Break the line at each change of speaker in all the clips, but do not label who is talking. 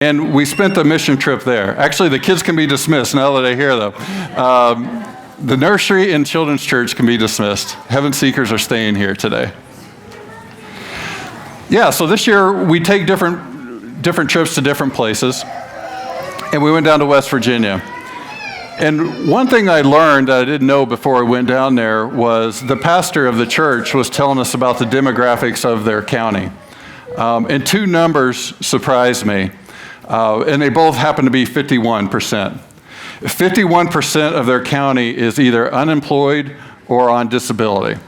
And we spent the mission trip there. Actually, the kids can be dismissed now that I hear them. The nursery and children's church can be dismissed. Heaven Seekers are staying here today. Yeah, so this year we take different trips to different places. And we went down to West Virginia. And one thing I learned that I didn't know before I went down there was the pastor of the church was telling us about the demographics of their county. And two numbers surprised me. And they both happen to be 51%. 51% of their county is either unemployed or on disability.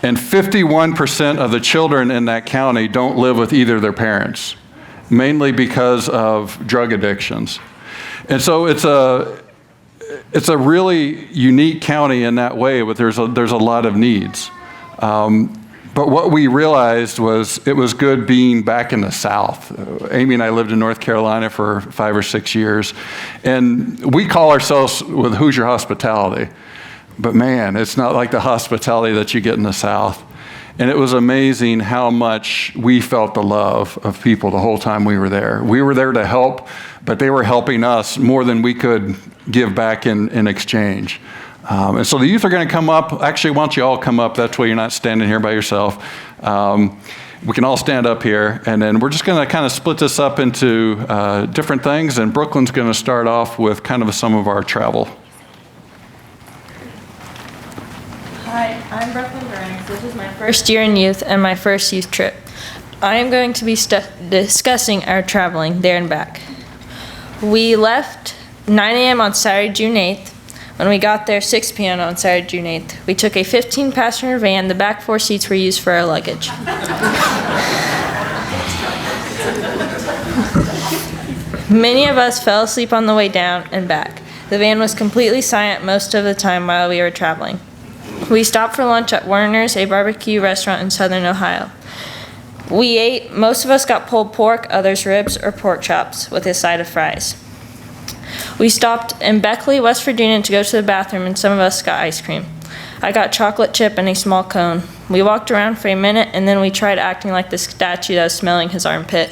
And 51% of the children in that county don't live with either their parents, mainly because of drug addictions. And so it's a really unique county in that way, but there's a lot of needs. But what we realized was it was good being back in the South. Amy and I lived in North Carolina for 5 or 6 years, and we call ourselves with Hoosier hospitality. But man, it's not like the hospitality that you get in the South. And it was amazing how much we felt the love of people the whole time we were there. We were there to help, but they were helping us more than we could give back in exchange. And so the youth are going to come up. Actually, why don't you all come up? That way you're not standing here by yourself. We can all stand up here, and then we're just going to kind of split this up into different things, and Brooklyn's going to start off with kind of some of our travel.
Hi, I'm Brooklyn Burns. This is my first year in youth and my first youth trip. I am going to be discussing our traveling there and back. We left 9 a.m. on Saturday, June 8th. When we got there 6 p.m. on Saturday, June 8th, we took a 15-passenger van. The back 4 seats were used for our luggage. Many of us fell asleep on the way down and back. The van was completely silent most of the time while we were traveling. We stopped for lunch at Werner's, a barbecue restaurant in Southern Ohio. We ate. Most of us got pulled pork, others ribs or pork chops with a side of fries. We stopped in Beckley, West Virginia to go to the bathroom, and some of us got ice cream. I got chocolate chip and a small cone. We walked around for a minute, and then we tried acting like the statue that was smelling his armpit.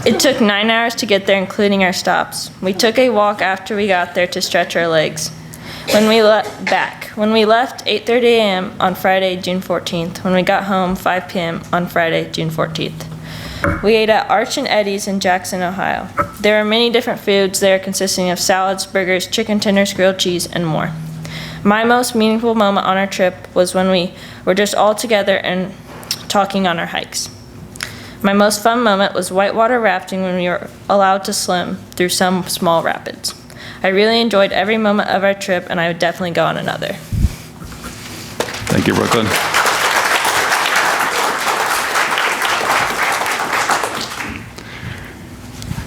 It took 9 hours to get there, including our stops. We took a walk after we got there to stretch our legs. When we left 8:30 a.m. on Friday, June 14th. When we got home, 5 p.m. on Friday, June 14th. We ate at Arch and Eddie's in Jackson, Ohio. There are many different foods there consisting of salads, burgers, chicken tenders, grilled cheese, and more. My most meaningful moment on our trip was when we were just all together and talking on our hikes. My most fun moment was whitewater rafting when we were allowed to swim through some small rapids. I really enjoyed every moment of our trip, and I would definitely go on another.
Thank you, Brooklyn.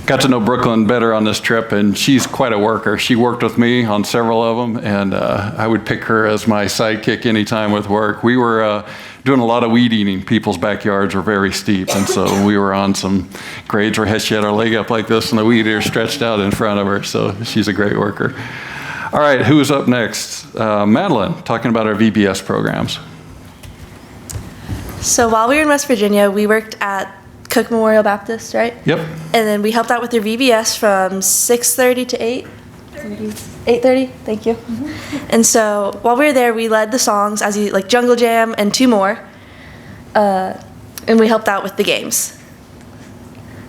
Got to know Brooklyn better on this trip, and she's quite a worker. She worked with me on several of them, and I would pick her as my sidekick anytime with work. We were doing a lot of weed eating. People's backyards were very steep, and so we were on some grades where she had her leg up like this, and the weed eater stretched out in front of her, so she's a great worker. All right, who's up next? Madeline, talking about our VBS programs.
So while we were in West Virginia, we worked at Cook Memorial Baptist, right?
Yep.
And then we helped out with their VBS from 6:30 to 8:30. Thank you. Mm-hmm. And so while we were there, we led the songs like Jungle Jam and 2 more, and we helped out with the games.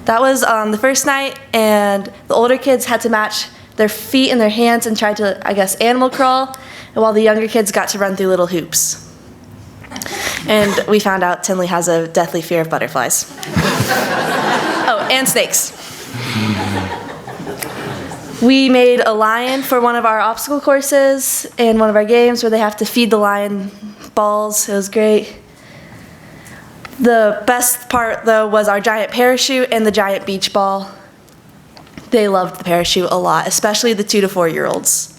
That was on the first night, and the older kids had to match their feet and their hands and tried to, animal crawl, and while the younger kids got to run through little hoops. And we found out Tinley has a deathly fear of butterflies. Oh, and snakes. We made a lion for one of our obstacle courses and one of our games where they have to feed the lion balls. It was great. The best part, though, was our giant parachute and the giant beach ball. They loved the parachute a lot, especially the 2 to 4-year-olds.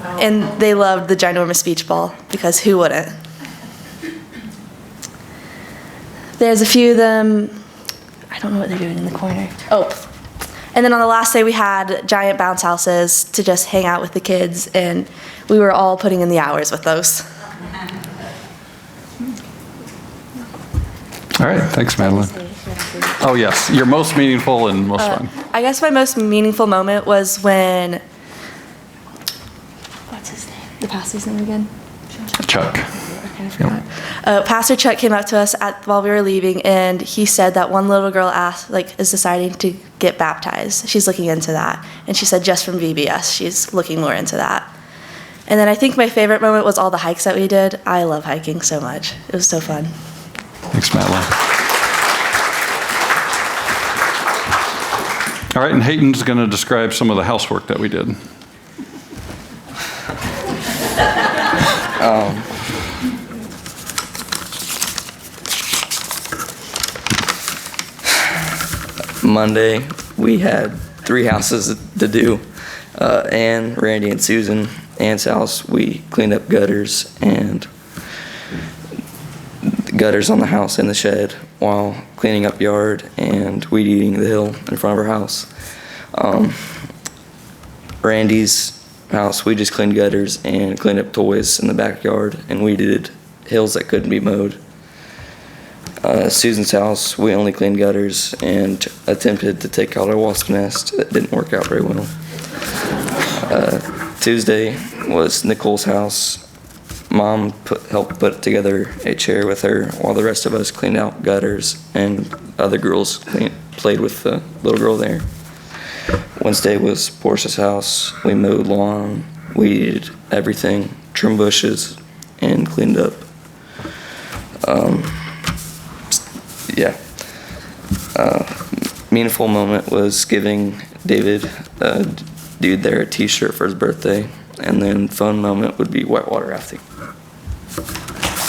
Wow. And they loved the ginormous beach ball, because who wouldn't? There's a few of them. I don't know what they're doing in the corner. Oh, And then on the last day, we had giant bounce houses to just hang out with the kids, and we were all putting in the hours with those.
All right, thanks, Madeline. Oh, yes, your most meaningful and most fun.
I guess my most meaningful moment was when, what's his name? The pastor's name again?
Chuck.
I forgot. Pastor Chuck came up to us while we were leaving, and he said that one little girl is deciding to get baptized. She's looking into that, and she said just from VBS, she's looking more into that. And then I think my favorite moment was all the hikes that we did. I love hiking so much. It was so fun.
Thanks, Madeline. All right, and Hayden's going to describe some of the housework that we did.
Monday, we had 3 houses to do. Ann, Randy, and Susan. Ann's house, we cleaned up gutters and gutters on the house and the shed while cleaning up yard and weed eating the hill in front of our house. Randy's house, we just cleaned gutters and cleaned up toys in the backyard and weeded hills that couldn't be mowed. Susan's house, we only cleaned gutters and attempted to take out a wasp nest. That didn't work out very well. Tuesday was Nicole's house. Mom helped put together a chair with her while the rest of us cleaned out gutters and other girls played with the little girl there. Wednesday was Portia's house. We mowed lawn, weeded everything, trimmed bushes, and cleaned up. Meaningful moment was giving David, dude there, a t-shirt for his birthday. And then fun moment would be whitewater rafting.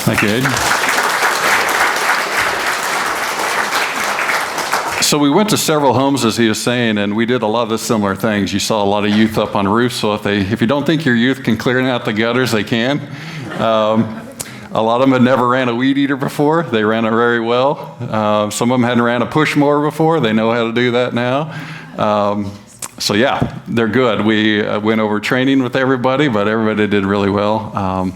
Thank you, Hayden. So we went to several homes, as he was saying, and we did a lot of the similar things. You saw a lot of youth up on roofs, so if you don't think your youth can clear out the gutters, they can. A lot of them had never ran a weed eater before. They ran it very well. Some of them hadn't ran a push mower before. They know how to do that now. So yeah, they're good. We went over training with everybody, but everybody did really well.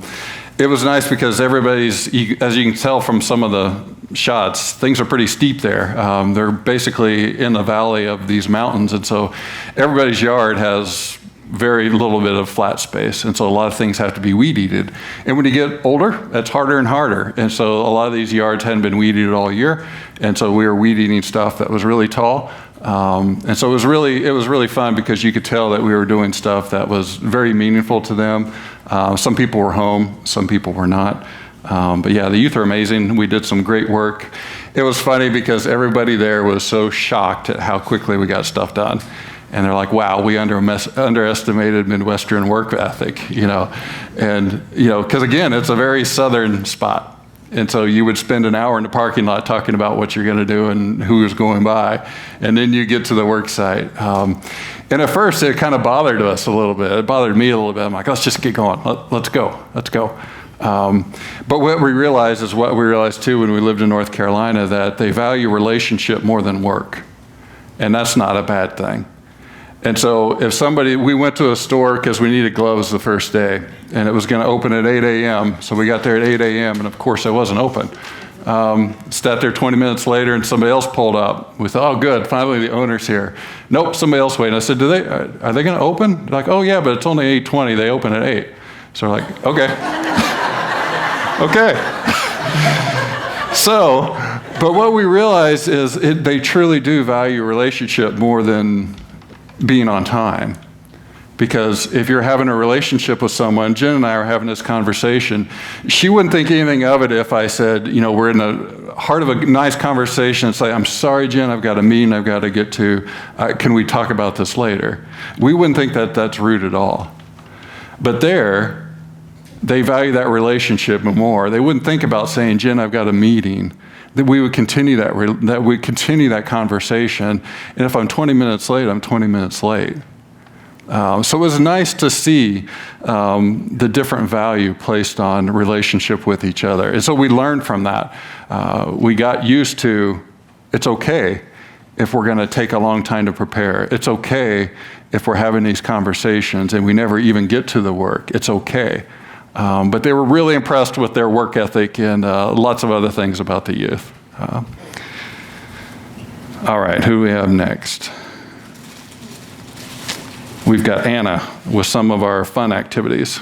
It was nice because as you can tell from some of the shots, things are pretty steep there. They're basically in the valley of these mountains, and so everybody's yard has very little bit of flat space, and so a lot of things have to be weed-eated. And when you get older, that's harder and harder. And so a lot of these yards hadn't been weed-eated all year, and so we were weed-eating stuff that was really tall. And so it was really fun because you could tell that we were doing stuff that was very meaningful to them. Some people were home, some people were not. But yeah, the youth are amazing. We did some great work. It was funny because everybody there was so shocked at how quickly we got stuff done. And they're like, wow, we underestimated Midwestern work ethic, And, because again, it's a very southern spot. And so you would spend an hour in the parking lot talking about what you're going to do and who is going by. And then you get to the work site. And at first, it kind of bothered us a little bit. It bothered me a little bit. I'm like, let's just get going. Let's go. But what we realized is what we realized, too, when we lived in North Carolina, that they value relationship more than work. And that's not a bad thing. And so we went to a store because we needed gloves the first day, and it was going to open at 8 a.m. So we got there at 8 a.m., and of course it wasn't open. Sat there 20 minutes later, and somebody else pulled up. We thought, oh, good, finally the owner's here. Nope, somebody else waiting. I said, are they going to open? They're like, oh, yeah, but it's only 8:20. They open at 8. So we're like, okay. Okay. So, but what we realized is they truly do value relationship more than being on time. Because if you're having a relationship with someone, Jen and I are having this conversation, she wouldn't think anything of it if I said, we're in the heart of a nice conversation and say, I'm sorry, Jen, I've got a meeting I've got to get to. Can we talk about this later? We wouldn't think that that's rude at all. But they value that relationship more. They wouldn't think about saying, Jen, I've got a meeting. That we would continue that conversation. And if I'm 20 minutes late, I'm 20 minutes late. So it was nice to see the different value placed on relationship with each other. And so we learned from that. We got used to, it's okay if we're going to take a long time to prepare. It's okay if we're having these conversations and we never even get to the work. It's okay. But they were really impressed with their work ethic and lots of other things about the youth. All right, who do we have next? We've got Anna with some of our fun activities.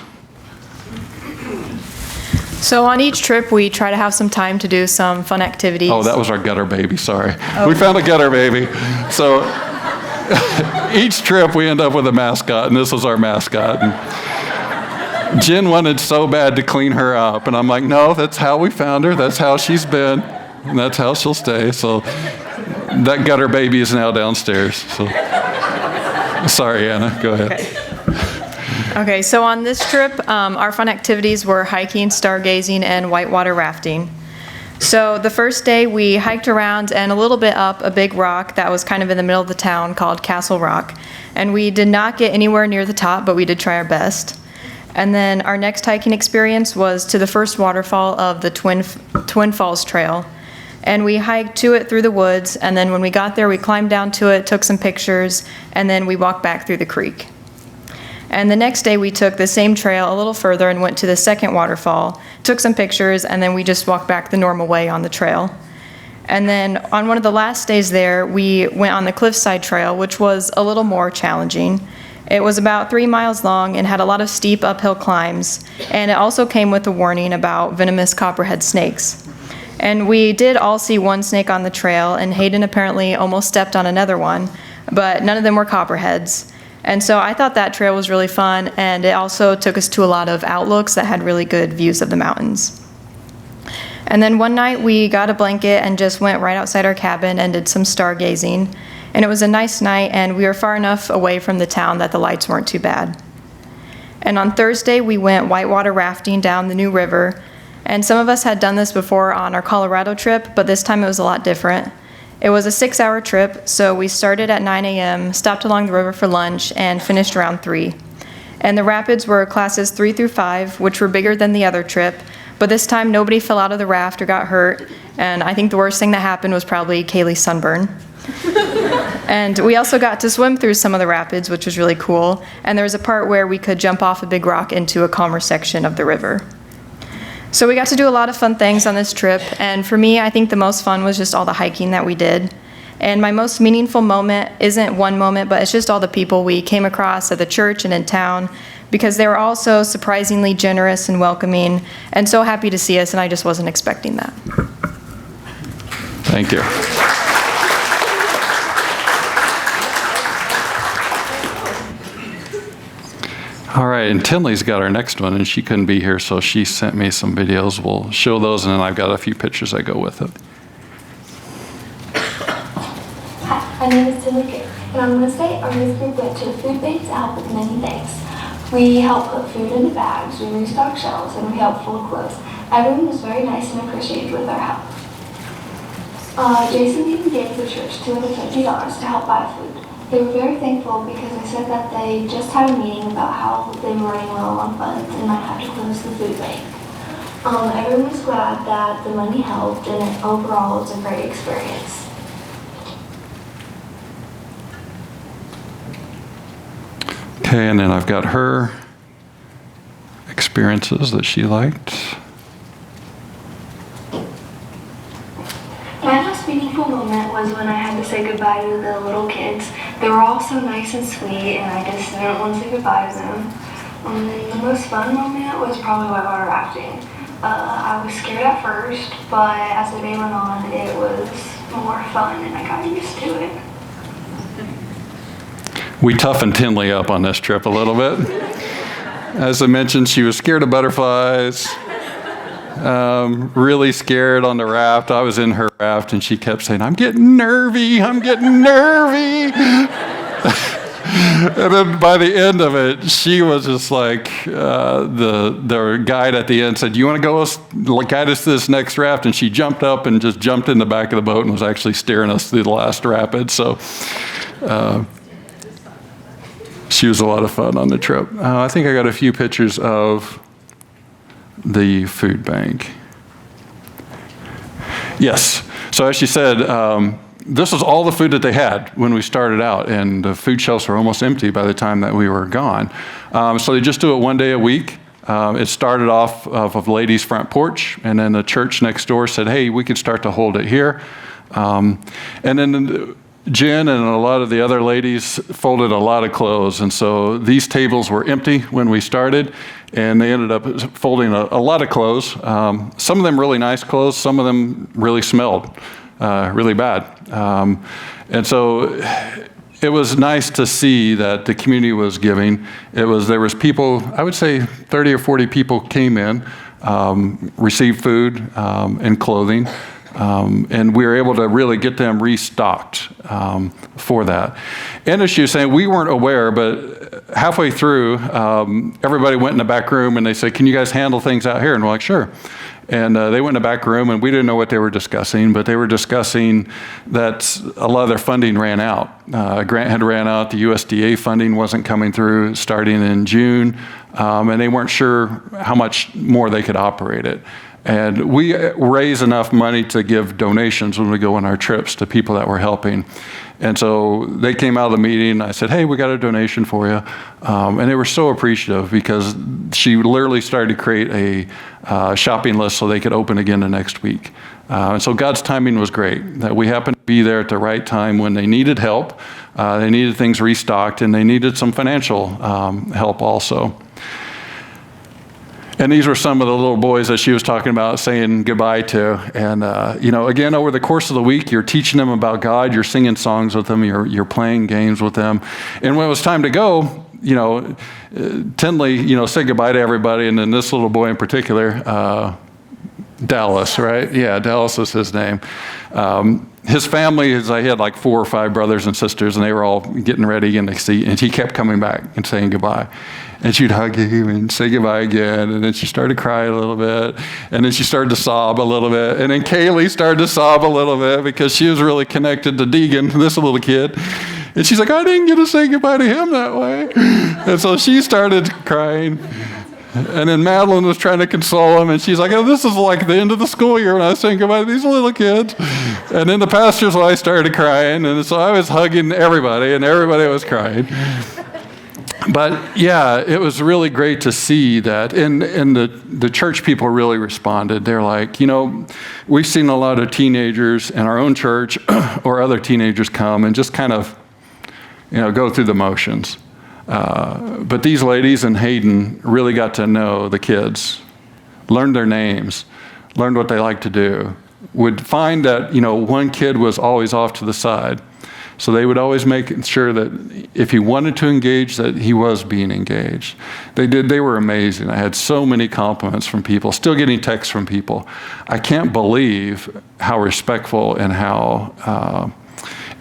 So on each trip, we try to have some time to do some fun activities.
Oh, that was our gutter baby, sorry. We found a gutter baby. So each trip we end up with a mascot, and this was our mascot. And Jen wanted so bad to clean her up, and I'm like, no, that's how we found her, that's how she's been, and that's how she'll stay. So that gutter baby is now downstairs. So sorry, Anna, go ahead.
Okay, so on this trip, our fun activities were hiking, stargazing, and whitewater rafting. So the first day we hiked around and a little bit up a big rock that was kind of in the middle of the town called Castle Rock. And we did not get anywhere near the top, but we did try our best. And then our next hiking experience was to the first waterfall of the Twin Falls Trail. And we hiked to it through the woods, and then when we got there, we climbed down to it, took some pictures, and then we walked back through the creek. And the next day we took the same trail a little further and went to the second waterfall, took some pictures, and then we just walked back the normal way on the trail. And then on one of the last days there, we went on the Cliffside Trail, which was a little more challenging. It was about 3 miles long and had a lot of steep uphill climbs, and it also came with a warning about venomous copperhead snakes. And we did all see one snake on the trail, and Hayden apparently almost stepped on another one, but none of them were copperheads. And so I thought that trail was really fun, and it also took us to a lot of outlooks that had really good views of the mountains. And then one night we got a blanket and just went right outside our cabin and did some stargazing. And it was a nice night, and we were far enough away from the town that the lights weren't too bad. And on Thursday we went whitewater rafting down the New River. And some of us had done this before on our Colorado trip, but this time it was a lot different. It was a 6-hour trip, so we started at 9 a.m., stopped along the river for lunch, and finished around 3. And the rapids were classes 3 through 5, which were bigger than the other trip, but this time nobody fell out of the raft or got hurt, and I think the worst thing that happened was probably Kaylee's sunburn. And we also got to swim through some of the rapids, which was really cool, and there was a part where we could jump off a big rock into a calmer section of the river. So we got to do a lot of fun things on this trip, and for me, I think the most fun was just all the hiking that we did. And my most meaningful moment isn't one moment, but it's just all the people we came across at the church and in town, because they were all so surprisingly generous and welcoming, and so happy to see us, and I just wasn't expecting that.
Thank you. All right, and Tinley's got our next one, and she couldn't be here, so she sent me some videos. We'll show those, and then I've got a few pictures that go with it.
Hi, my name is Tinley Gibb, and on Wednesday, our youth group went to a food bank to help with many things. We helped put food into bags, we restocked shelves, and we helped fold clothes. Everyone was very nice and appreciative with our help. Jason even gave the church $250 to help buy food. They were very thankful because they said that they just had a meeting about how they were running low on funds and might have to close the food bank. Everyone was glad that the money helped, and overall it was a great experience.
Okay, and then I've got her experiences that she liked.
My most meaningful moment was when I had to say goodbye to the little kids. They were all so nice and sweet, and I just didn't want to say goodbye to them. The most fun moment was probably whitewater rafting. I was scared at first, but as the day went on, it was more fun, and I got used to it.
We toughened Tinley up on this trip a little bit. As I mentioned, she was scared of butterflies. Really scared on the raft. I was in her raft, and she kept saying, I'm getting nervy, I'm getting nervy. And then by the end of it, she was just like, the guide at the end said, do you want to go guide us to this next raft? And she jumped up and just jumped in the back of the boat and was actually steering us through the last rapid. So she was a lot of fun on the trip. I think I got a few pictures of the food bank. Yes. So as she said, this was all the food that they had when we started out, and the food shelves were almost empty by the time that we were gone. So they just do it one day a week. It started off of a lady's front porch, and then the church next door said, hey, we could start to hold it here. And then Jen and a lot of the other ladies folded a lot of clothes, and so these tables were empty when we started, and they ended up folding a lot of clothes. Some of them really nice clothes, some of them really smelled really bad. And so it was nice to see that the community was giving. There was people, I would say 30 or 40 people came in, received food and clothing. And we were able to really get them restocked for that. And as she was saying, we weren't aware, but halfway through, everybody went in the back room and they said, can you guys handle things out here? And we're like, sure. And they went in the back room, and we didn't know what they were discussing, but they were discussing that a lot of their funding ran out. A grant had ran out. The USDA funding wasn't coming through starting in June, and they weren't sure how much more they could operate it. And we raise enough money to give donations when we go on our trips to people that we're helping. And so they came out of the meeting, and I said, hey, we got a donation for you. And they were so appreciative, because she literally started to create a shopping list so they could open again the next week. And so God's timing was great, that we happened to be there at the right time when they needed help. They needed things restocked, and they needed some financial help also. And these were some of the little boys that she was talking about saying goodbye to. And, again, over the course of the week, you're teaching them about God, you're singing songs with them, you're playing games with them. And when it was time to go, Tinley, said goodbye to everybody. And then this little boy in particular, Dallas, right? Yeah, Dallas was his name. His family, he had like 4 or 5 brothers and sisters, and they were all getting ready in the seat. And he kept coming back and saying goodbye. And she'd hug him and say goodbye again. And then she started to cry a little bit. And then she started to sob a little bit. And then Kaylee started to sob a little bit, because she was really connected to Deegan, this little kid. And she's like, I didn't get to say goodbye to him that way. And so she started crying. And then Madeline was trying to console him, and she's like, oh, this is like the end of the school year when I was saying goodbye to these little kids. And then the pastor's wife started crying, and so I was hugging everybody, and everybody was crying. But yeah, it was really great to see that, and the church people really responded. They're like, we've seen a lot of teenagers in our own church or other teenagers come and just kind of, go through the motions. But these ladies and Hayden really got to know the kids, learned their names, learned what they like to do, would find that, one kid was always off to the side. So they would always make sure that if he wanted to engage, that he was being engaged. They were amazing. I had so many compliments from people, still getting texts from people. I can't believe how respectful and how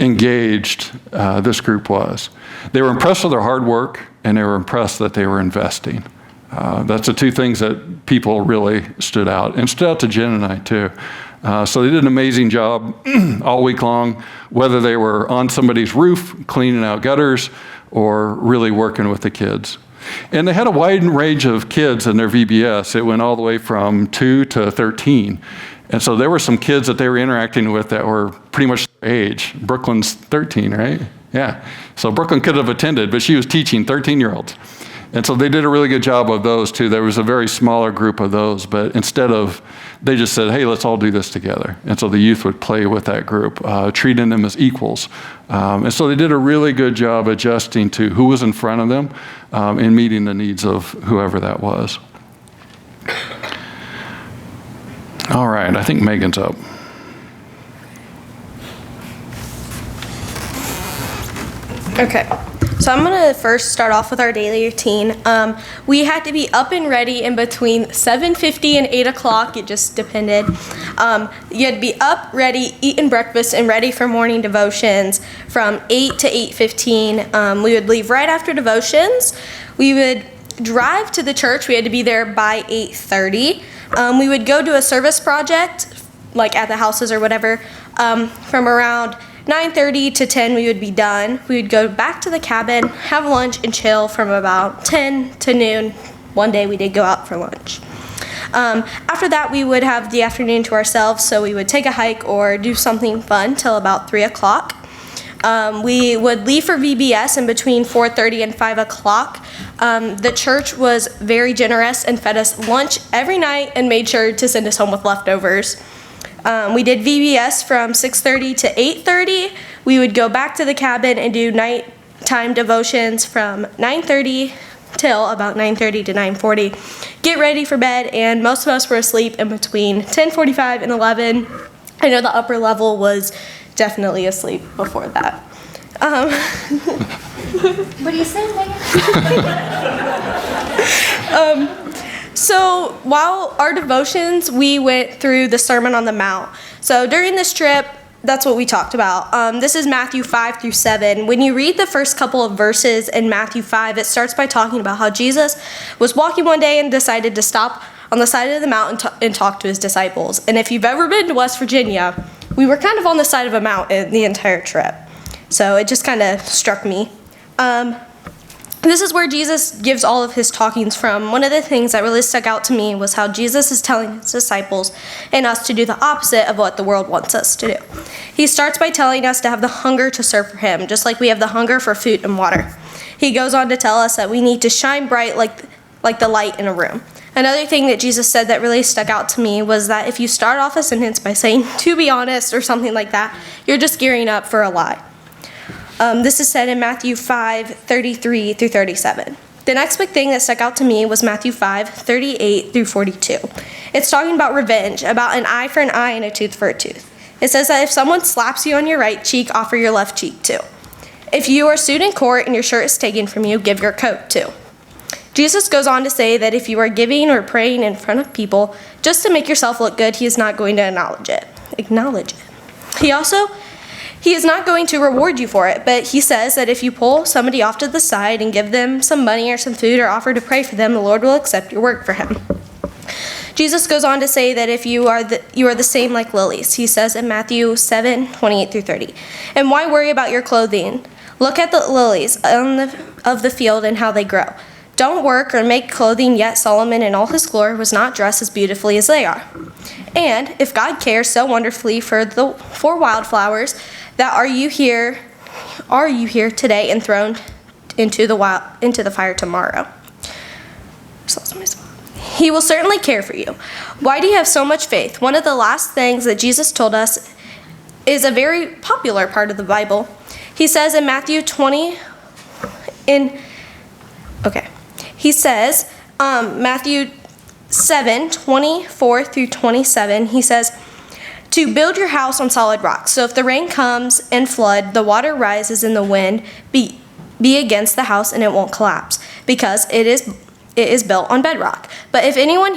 engaged this group was. They were impressed with their hard work, and they were impressed that they were investing. That's the 2 things that people really stood out, and stood out to Jen and I too. So they did an amazing job all week long, whether they were on somebody's roof cleaning out gutters or really working with the kids. And they had a wide range of kids in their VBS. It went all the way from 2 to 13. And so there were some kids that they were interacting with that were pretty much their age. Brooklyn's 13, right? Yeah. So Brooklyn could have attended, but she was teaching 13-year-olds. And so they did a really good job of those too. There was a very smaller group of those, but they just said, hey, let's all do this together. And so the youth would play with that group, treating them as equals. And so they did a really good job adjusting to who was in front of them and meeting the needs of whoever that was. All right, I think Megan's up.
Okay, so I'm going to first start off with our daily routine. We had to be up and ready in between 7:50 and 8 o'clock. It just depended. You had to be up, ready, eating breakfast, and ready for morning devotions from 8 to 8:15. We would leave right after devotions. We would drive to the church. We had to be there by 8:30. We would go to a service project, like at the houses or whatever, from around 9:30 to 10 we would be done. We would go back to the cabin, have lunch, and chill from about 10 to noon. One day we did go out for lunch. After that, we would have the afternoon to ourselves, so we would take a hike or do something fun till about 3 o'clock. We would leave for VBS in between 4:30 and 5 o'clock. The church was very generous and fed us lunch every night and made sure to send us home with leftovers. We did VBS from 6:30 to 8:30. We would go back to the cabin and do nighttime devotions from 9:30 till about 9:30 to 9:40. Get ready for bed, and most of us were asleep in between 10:45 and 11. I know the upper level was definitely asleep before that.
What do you say, Megan?
So while our devotions, we went through the Sermon on the Mount. So during this trip, that's what we talked about. This is Matthew 5 through 7. When you read the first couple of verses in Matthew 5, it starts by talking about how Jesus was walking one day and decided to stop on the side of the mountain and talk to his disciples. And if you've ever been to West Virginia, we were kind of on the side of a mountain the entire trip. So it just kind of struck me. This is where Jesus gives all of his talkings from. One of the things that really stuck out to me was how Jesus is telling his disciples and us to do the opposite of what the world wants us to do. He starts by telling us to have the hunger to serve for him, just like we have the hunger for food and water. He goes on to tell us that we need to shine bright like the light in a room. Another thing that Jesus said that really stuck out to me was that if you start off a sentence by saying, "to be honest," or something like that, you're just gearing up for a lie. This is said in Matthew 5:33 through 37. The next big thing that stuck out to me was Matthew 5:38 through 42. It's talking about revenge, about an eye for an eye and a tooth for a tooth. It says that if someone slaps you on your right cheek, offer your left cheek too. If you are sued in court and your shirt is taken from you, give your coat too. Jesus goes on to say that if you are giving or praying in front of people just to make yourself look good, he is not going to acknowledge it. He is not going to reward you for it, but he says that if you pull somebody off to the side and give them some money or some food or offer to pray for them, the Lord will accept your work for him. Jesus goes on to say that if you are the same like lilies. He says in Matthew 7:28 through 30. And why worry about your clothing? Look at the lilies of the field and how they grow. Don't work or make clothing, yet Solomon in all his glory was not dressed as beautifully as they are. And if God cares so wonderfully for wildflowers, that are you here today and thrown into the fire tomorrow? He will certainly care for you. Why do you have so much faith? One of the last things that Jesus told us is a very popular part of the Bible. He says in Matthew 20, He says, Matthew 7:24 through 27, he says, to build your house on solid rock. So if the rain comes and flood, the water rises in the wind, be against the house and it won't collapse, because it is built on bedrock. But if anyone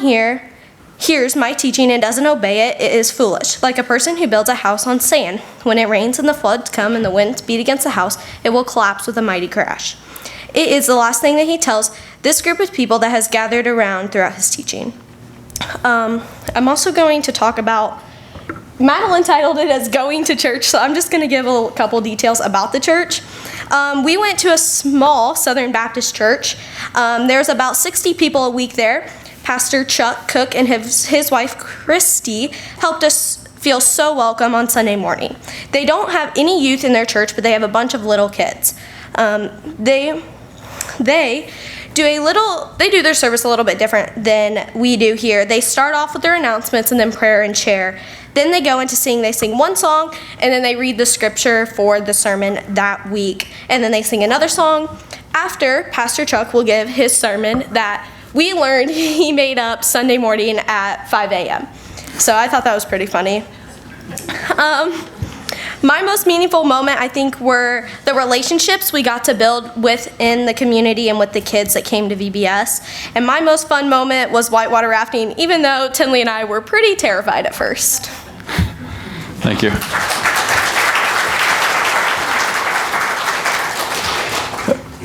hears my teaching and doesn't obey it, it is foolish, like a person who builds a house on sand. When it rains and the floods come and the winds beat against the house, it will collapse with a mighty crash. It is the last thing that he tells this group of people that has gathered around throughout his teaching. I'm also going to talk about, Madeline titled it as Going to Church, so I'm just going to give a couple details about the church. We went to a small Southern Baptist church. There's about 60 people a week there. Pastor Chuck Cook and his wife Christy helped us feel so welcome on Sunday morning. They don't have any youth in their church, but they have a bunch of little kids. They do their service a little bit different than we do here. They start off with their announcements and then prayer and share. Then they go into sing. They sing one song, and then they read the scripture for the sermon that week. And then they sing another song. After, Pastor Chuck will give his sermon that we learned he made up Sunday morning at 5 a.m. So I thought that was pretty funny. My most meaningful moment, I think, were the relationships we got to build within the community and with the kids that came to VBS. And my most fun moment was whitewater rafting, even though Tinley and I were pretty terrified at first.
Thank you.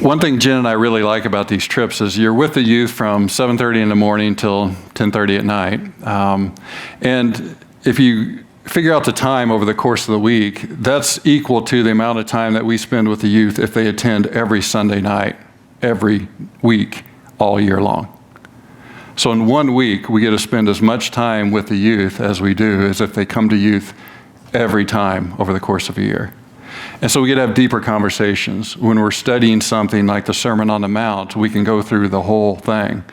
One thing Jen and I really like about these trips is you're with the youth from 7:30 in the morning till 10:30 at night. And if you figure out the time over the course of the week, that's equal to the amount of time that we spend with the youth if they attend every Sunday night, every week, all year long. So in 1 week, we get to spend as much time with the youth as we do as if they come to youth every time over the course of a year. And so we get to have deeper conversations. When we're studying something like the Sermon on the Mount, we can go through the whole thing.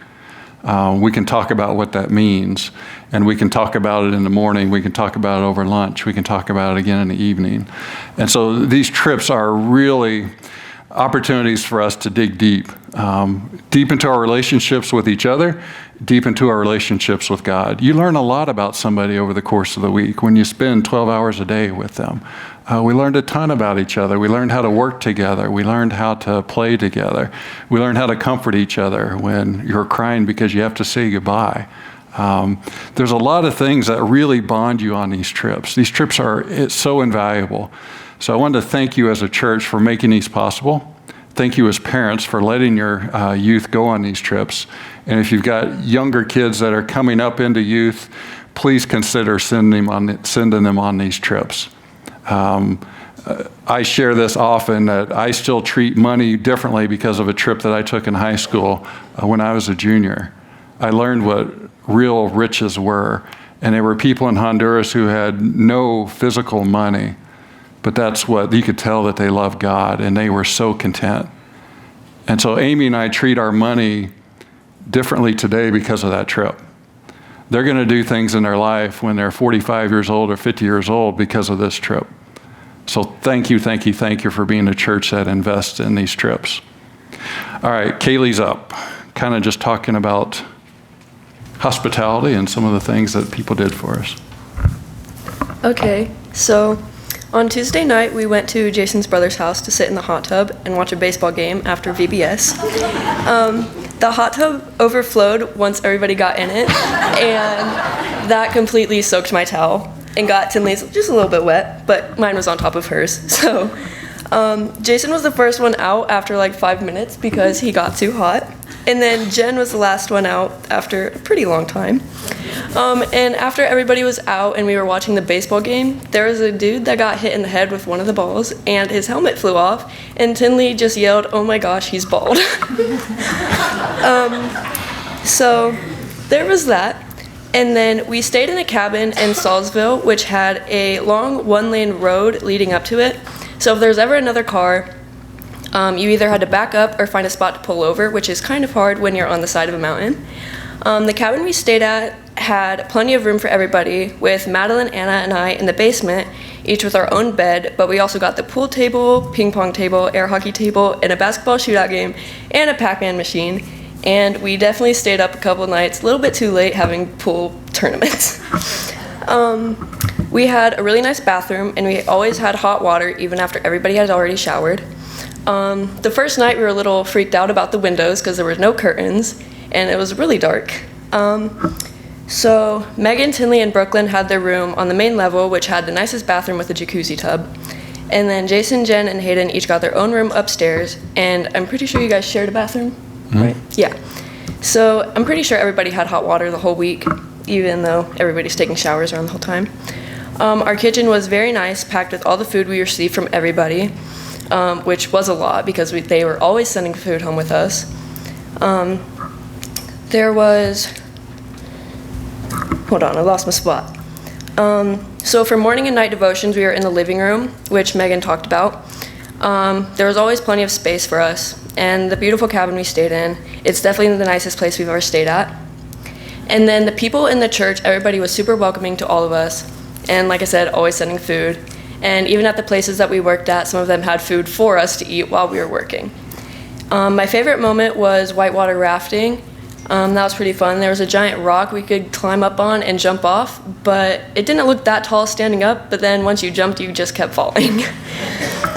We can talk about what that means, and we can talk about it in the morning, we can talk about it over lunch, we can talk about it again in the evening. And so these trips are really opportunities for us to dig deep, deep into our relationships with each other, deep into our relationships with God. You learn a lot about somebody over the course of the week when you spend 12 hours a day with them. We learned a ton about each other. We learned how to work together. We learned how to play together. We learned how to comfort each other when you're crying because you have to say goodbye. There's a lot of things that really bond you on these trips. These trips it's so invaluable. So I wanted to thank you as a church for making these possible. Thank you as parents for letting your youth go on these trips. And if you've got younger kids that are coming up into youth, please consider sending them on these trips. I share this often that I still treat money differently because of a trip that I took in high school when I was a junior. I learned what real riches were, and there were people in Honduras who had no physical money, but that's what you could tell that they loved God, and they were so content. And so Amy and I treat our money differently today because of that trip. They're going to do things in their life when they're 45 years old or 50 years old because of this trip. So thank you for being a church that invests in these trips. All right, Kaylee's up, kind of just talking about hospitality and some of the things that people did for us.
Okay, so on Tuesday night, we went to Jason's brother's house to sit in the hot tub and watch a baseball game after VBS. The hot tub overflowed once everybody got in it, and that completely soaked my towel and got Tinley's just a little bit wet, but mine was on top of hers. So Jason was the first one out after like 5 minutes because he got too hot. And then Jen was the last one out after a pretty long time. And after everybody was out and we were watching the baseball game, there was a dude that got hit in the head with one of the balls and his helmet flew off, and Tinley just yelled, "Oh my gosh, he's bald." So there was that. And then we stayed in a cabin in Salisville, which had a long one-lane road leading up to it. So if there's ever another car, you either had to back up or find a spot to pull over, which is kind of hard when you're on the side of a mountain. The cabin we stayed at had plenty of room for everybody, with Madeline, Anna, and I in the basement, each with our own bed, but we also got the pool table, ping pong table, air hockey table, and a basketball shootout game, and a Pac-Man machine. And we definitely stayed up a couple of nights, a little bit too late, having pool tournaments. We had a really nice bathroom, and we always had hot water, even after everybody had already showered. The first night we were a little freaked out about the windows because there were no curtains, and it was really dark. So Megan, Tinley, and Brooklyn had their room on the main level, which had the nicest bathroom with a jacuzzi tub. And then Jason, Jen, and Hayden each got their own room upstairs, and I'm pretty sure you guys shared a bathroom, right? Yeah. So I'm pretty sure everybody had hot water the whole week, even though everybody's taking showers around the whole time. Our kitchen was very nice, packed with all the food we received from everybody, which was a lot because they were always sending food home with us. There was, hold on, I lost my spot. So for morning and night devotions, we were in the living room, which Megan talked about. There was always plenty of space for us, and the beautiful cabin we stayed in, it's definitely the nicest place we've ever stayed at. And then the people in the church, everybody was super welcoming to all of us, and like I said, always sending food. And even at the places that we worked at, some of them had food for us to eat while we were working. My favorite moment was whitewater rafting. That was pretty fun. There was a giant rock we could climb up on and jump off, but it didn't look that tall standing up, but then once you jumped, you just kept falling.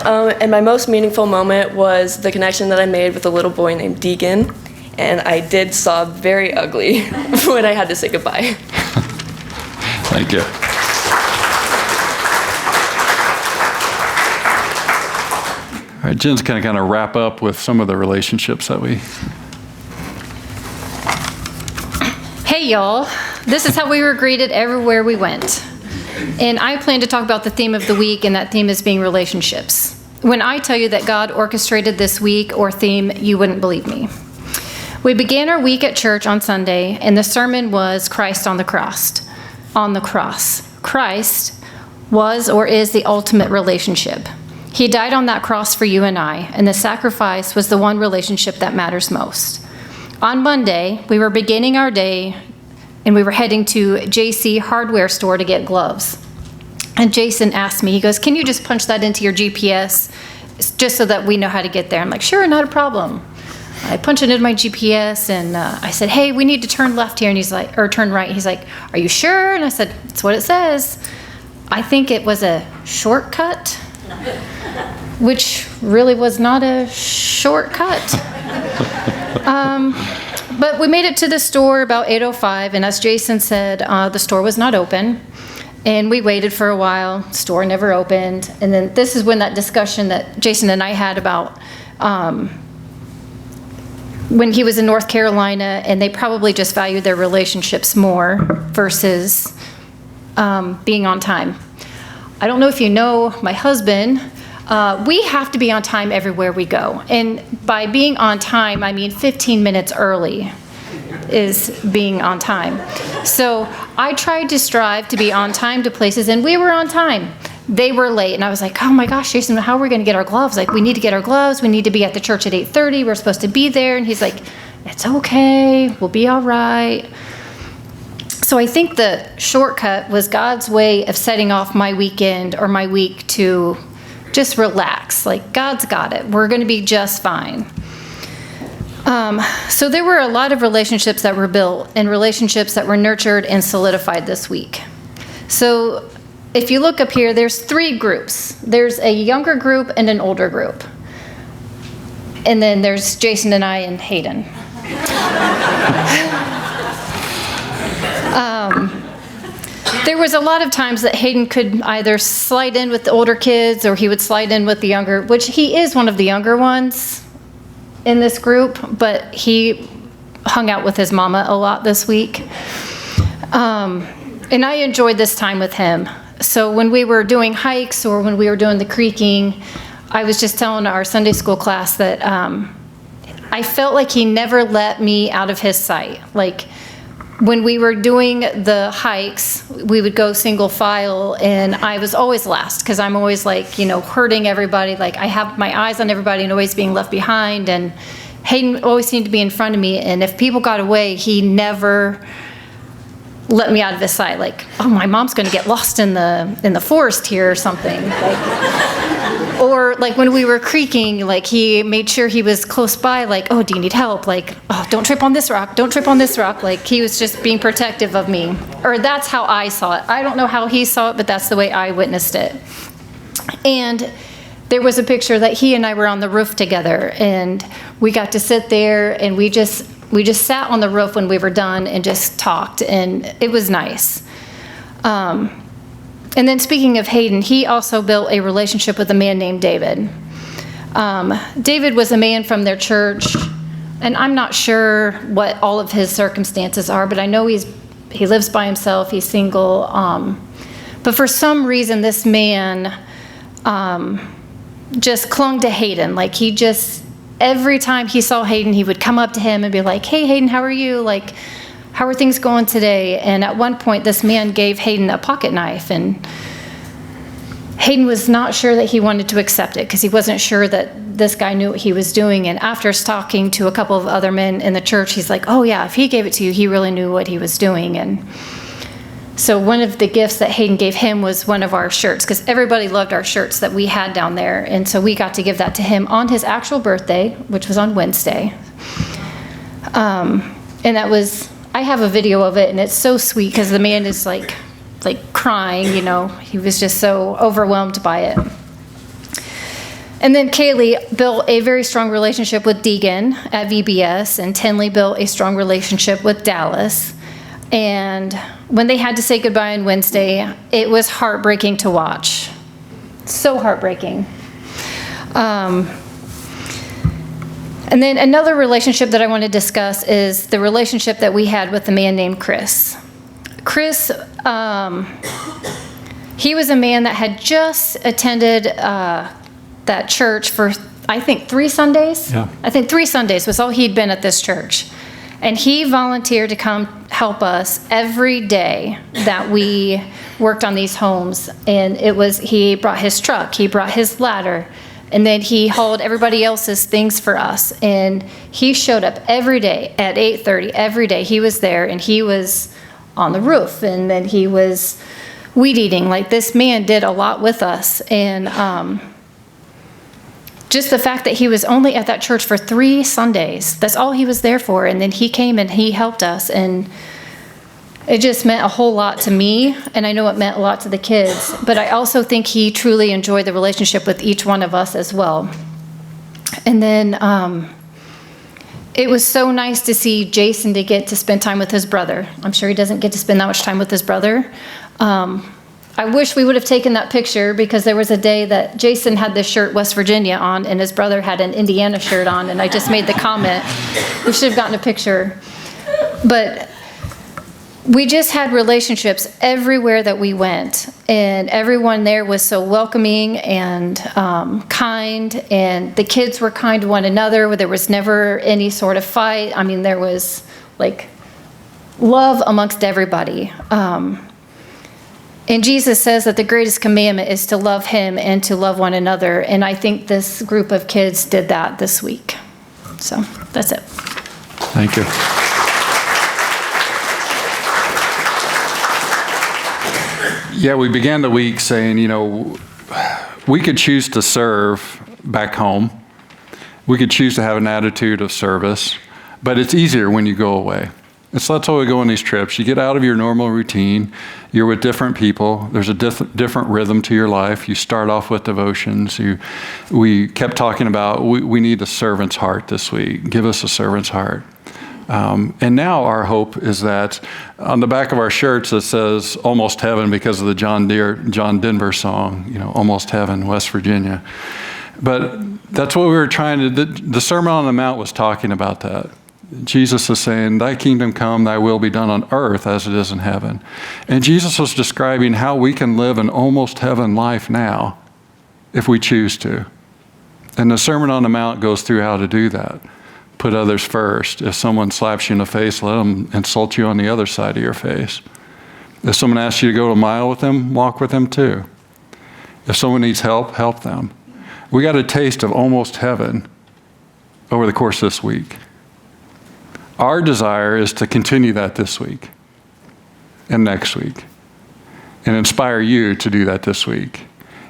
And my most meaningful moment was the connection that I made with a little boy named Deegan, and I did sob very ugly when I had to say goodbye.
Thank you. All right, Jen's going to kind of wrap up with some of the relationships that we...
Hey y'all, this is how we were greeted everywhere we went. And I plan to talk about the theme of the week, and that theme is being relationships. When I tell you that God orchestrated this week or theme, you wouldn't believe me. We began our week at church on Sunday, and the sermon was Christ on the cross. On the cross. Christ was or is the ultimate relationship. He died on that cross for you and I, and the sacrifice was the one relationship that matters most. On Monday, we were beginning our day, and we were heading to JC Hardware store to get gloves. And Jason asked me, he goes, "Can you just punch that into your GPS just so that we know how to get there?" I'm like, "Sure, not a problem." I punched it into my GPS, and I said, "Hey, we need to turn left here," and he's like, or turn right. He's like, "Are you sure?" And I said, "That's what it says." I think it was a shortcut, which really was not a shortcut. But we made it to the store about 8:05, and as Jason said, the store was not open. And we waited for a while, store never opened. And then this is when that discussion that Jason and I had about when he was in North Carolina, and they probably just valued their relationships more versus being on time. I don't know if you know my husband, we have to be on time everywhere we go. And by being on time, I mean 15 minutes early is being on time. So I tried to strive to be on time to places, and we were on time. They were late, and I was like, "Oh my gosh, Jason, how are we going to get our gloves? Like, we need to get our gloves. We need to be at the church at 8:30. We're supposed to be there." And he's like, "It's okay. We'll be all right." So I think the shortcut was God's way of setting off my weekend or my week to just relax. Like, God's got it. We're going to be just fine. So there were a lot of relationships that were built and relationships that were nurtured and solidified this week. So if you look up here, there's 3 groups. There's a younger group and an older group. And then there's Jason and I and Hayden. There was a lot of times that Hayden could either slide in with the older kids or he would slide in with the younger, which he is one of the younger ones in this group, but he hung out with his mama a lot this week. And I enjoyed this time with him. So when we were doing hikes or when we were doing the creeking, I was just telling our Sunday school class that I felt like he never let me out of his sight. Like, when we were doing the hikes, we would go single file, and I was always last because I'm always like, hurting everybody. Like, I have my eyes on everybody and always being left behind. And Hayden always seemed to be in front of me. And if people got away, he never let me out of his sight. Like, "Oh, my mom's going to get lost in the forest here or something." Or like when we were creeking, like he made sure he was close by, like, "Oh, do you need help?" Like, "Oh, don't trip on this rock, don't trip on this rock." Like, he was just being protective of me. Or that's how I saw it. I don't know how he saw it, but that's the way I witnessed it. And there was a picture that he and I were on the roof together, and we got to sit there, and we just sat on the roof when we were done and just talked, and it was nice. And then speaking of Hayden, he also built a relationship with a man named David. David was a man from their church, and I'm not sure what all of his circumstances are, but I know he lives by himself, he's single. But for some reason, this man just clung to Hayden. Like, every time he saw Hayden, he would come up to him and be like, "Hey, Hayden, how are you? Like, how are things going today?" And at one point, this man gave Hayden a pocket knife, and Hayden was not sure that he wanted to accept it because he wasn't sure that this guy knew what he was doing. And after talking to a couple of other men in the church, he's like, "Oh yeah, if he gave it to you, he really knew what he was doing." And so one of the gifts that Hayden gave him was one of our shirts, because everybody loved our shirts that we had down there. And so we got to give that to him on his actual birthday, which was on Wednesday. And that was, I have a video of it, and it's so sweet because the man is like crying, he was just so overwhelmed by it. And then Kaylee built a very strong relationship with Deegan at VBS, and Tinley built a strong relationship with Dallas. And when they had to say goodbye on Wednesday, it was heartbreaking to watch. So heartbreaking. And then another relationship that I want to discuss is the relationship that we had with a man named Chris. Chris, he was a man that had just attended that church for, I think, 3 Sundays.
Yeah.
I think 3 Sundays was all he'd been at this church. And he volunteered to come help us every day that we worked on these homes. And he brought his truck, he brought his ladder, and then he hauled everybody else's things for us. And he showed up every day at 8:30, every day. He was there, and he was on the roof, and then he was weed eating. Like, this man did a lot with us. And just the fact that he was only at that church for 3 Sundays, that's all he was there for. And then he came and he helped us. And it just meant a whole lot to me, and I know it meant a lot to the kids. But I also think he truly enjoyed the relationship with each one of us as well. And then it was so nice to see Jason to get to spend time with his brother. I'm sure he doesn't get to spend that much time with his brother. I wish we would have taken that picture, because there was a day that Jason had this shirt, West Virginia, on, and his brother had an Indiana shirt on, and I just made the comment, we should have gotten a picture. But we just had relationships everywhere that we went, and everyone there was so welcoming and kind, and the kids were kind to one another, where there was never any sort of fight. I mean, there was like love amongst everybody. And Jesus says that the greatest commandment is to love him and to love one another. And I think this group of kids did that this week. So that's it.
Thank you. Yeah, we began the week saying, we could choose to serve back home. We could choose to have an attitude of service, but it's easier when you go away. That's why we go on these trips. You get out of your normal routine. You're with different people. There's a different rhythm to your life. You start off with devotions. We kept talking about we need a servant's heart this week. Give us a servant's heart. And now our hope is that on the back of our shirts it says Almost Heaven, because of the John Denver song, Almost Heaven, West Virginia. But that's what we were trying to, the Sermon on the Mount was talking about that. Jesus is saying, thy kingdom come, thy will be done on earth as it is in heaven. And Jesus was describing how we can live an almost heaven life now if we choose to. And the Sermon on the Mount goes through how to do that. Put others first. If someone slaps you in the face, let them insult you on the other side of your face. If someone asks you to go a mile with them, walk with them too. If someone needs help, help them. We got a taste of almost heaven over the course of this week. Our desire is to continue that this week and next week and inspire you to do that this week.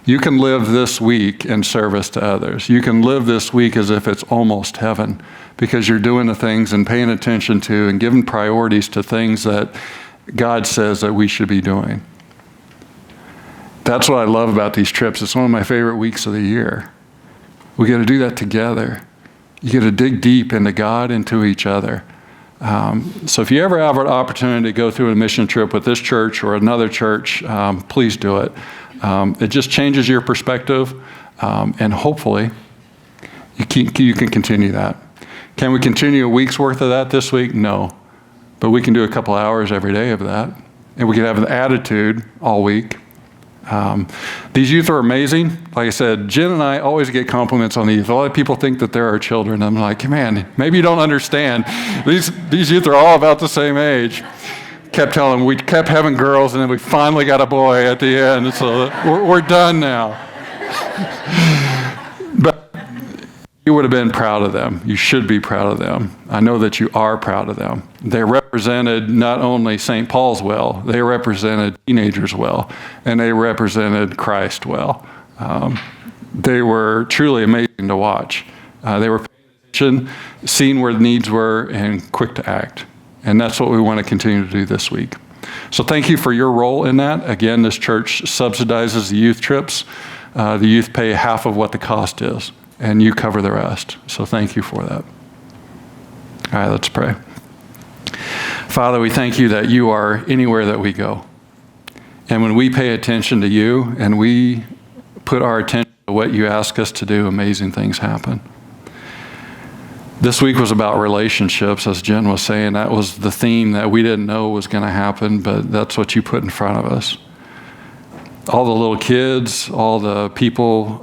You can live this week in service to others. You can live this week as if it's almost heaven, because you're doing the things and paying attention to and giving priorities to things that God says that we should be doing. That's what I love about these trips. It's one of my favorite weeks of the year. We get to do that together. You get to dig deep into God and to each other. So if you ever have an opportunity to go through a mission trip with this church or another church, please do it. It just changes your perspective, and hopefully you can continue that. Can we continue a week's worth of that this week? No. But we can do a couple hours every day of that. And we can have an attitude all week. These youth are amazing. Like I said, Jen and I always get compliments on the youth. A lot of people think that they're our children. I'm like, man, maybe you don't understand. These youth are all about the same age. Kept telling them, we kept having girls, and then we finally got a boy at the end. So we're done now. But you would have been proud of them. You should be proud of them. I know that you are proud of them. They represented not only St. Paul's well, they represented teenagers well, and they represented Christ well. They were truly amazing to watch. They were paying attention, seeing where the needs were, and quick to act. And that's what we want to continue to do this week. So thank you for your role in that. Again, this church subsidizes the youth trips. The youth pay half of what the cost is, and you cover the rest. So thank you for that. All right, let's pray. Father, we thank you that you are anywhere that we go. And when we pay attention to you and we put our attention to what you ask us to do, amazing things happen. This week was about relationships, as Jen was saying. That was the theme that we didn't know was going to happen, but that's what you put in front of us. All the little kids, all the people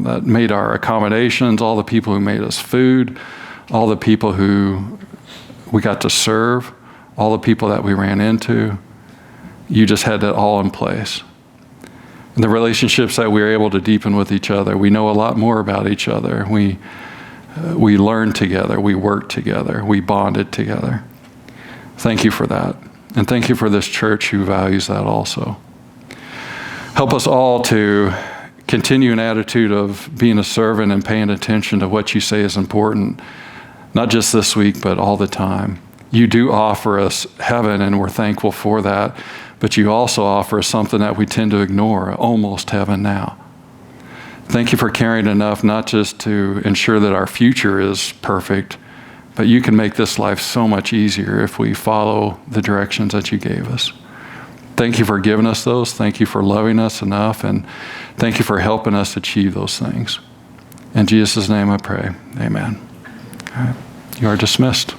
that made our accommodations, all the people who made us food, all the people who We got to serve all the people that we ran into. You just had that all in place. And the relationships that we were able to deepen with each other, we know a lot more about each other. We learned together, we worked together, we bonded together. Thank you for that. And thank you for this church who values that also. Help us all to continue an attitude of being a servant and paying attention to what you say is important, not just this week, but all the time. You do offer us heaven, and we're thankful for that, but you also offer us something that we tend to ignore, almost heaven now. Thank you for caring enough not just to ensure that our future is perfect, but you can make this life so much easier if we follow the directions that you gave us. Thank you for giving us those. Thank you for loving us enough, and thank you for helping us achieve those things. In Jesus' name I pray, amen. All right. You are dismissed.